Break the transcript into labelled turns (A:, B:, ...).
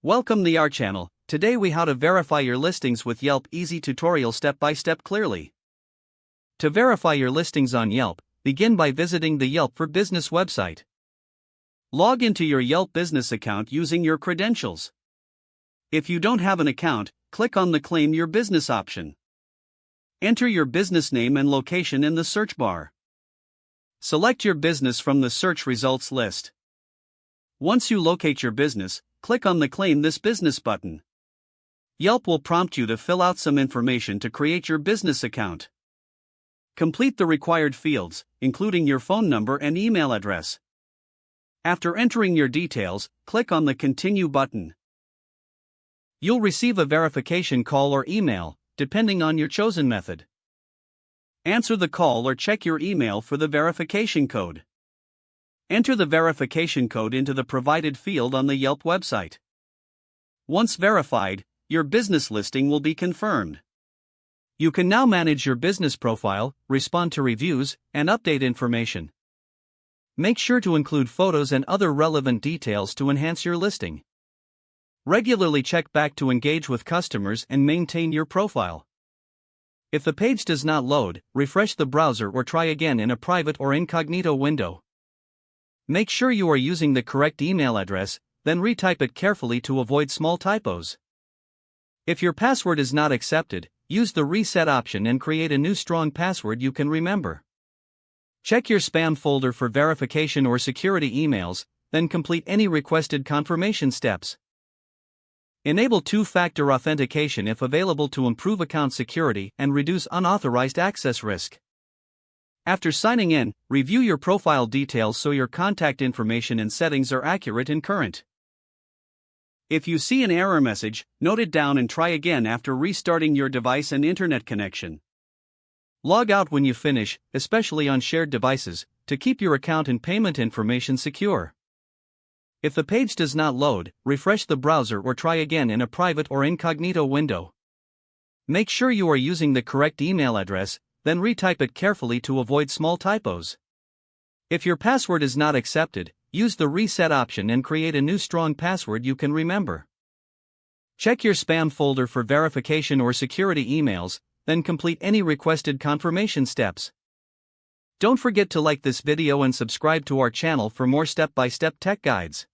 A: Welcome to our channel. Today we how to verify your listings with Yelp easy tutorial step by step clearly. To verify your listings on Yelp, begin by visiting the Yelp for Business website. Log into your Yelp business account using your credentials. If you don't have an account, click on the Claim Your Business option. Enter your business name and location in the search bar. Select your business from the search results list. Once you locate your business, click on the Claim This Business button. Yelp will prompt you to fill out some information to create your business account. Complete the required fields, including your phone number and email address. After entering your details, click on the Continue button. You'll receive a verification call or email, depending on your chosen method. Answer the call or check your email for the verification code. Enter the verification code into the provided field on the Yelp website. Once verified, your business listing will be confirmed. You can now manage your business profile, respond to reviews, and update information. Make sure to include photos and other relevant details to enhance your listing. Regularly check back to engage with customers and maintain your profile. If the page does not load, refresh the browser or try again in a private or incognito window. Make sure you are using the correct email address, then retype it carefully to avoid small typos. If your password is not accepted, use the reset option and create a new strong password you can remember. Check your spam folder for verification or security emails, then complete any requested confirmation steps. Enable two-factor authentication if available to improve account security and reduce unauthorized access risk. After signing in, review your profile details so your contact information and settings are accurate and current. If you see an error message, note it down and try again after restarting your device and internet connection. Log out when you finish, especially on shared devices, to keep your account and payment information secure. If the page does not load, refresh the browser or try again in a private or incognito window. Make sure you are using the correct email address, then retype it carefully to avoid small typos. If your password is not accepted, use the reset option and create a new strong password you can remember. Check your spam folder for verification or security emails, then complete any requested confirmation steps. Don't forget to like this video and subscribe to our channel for more step-by-step tech guides.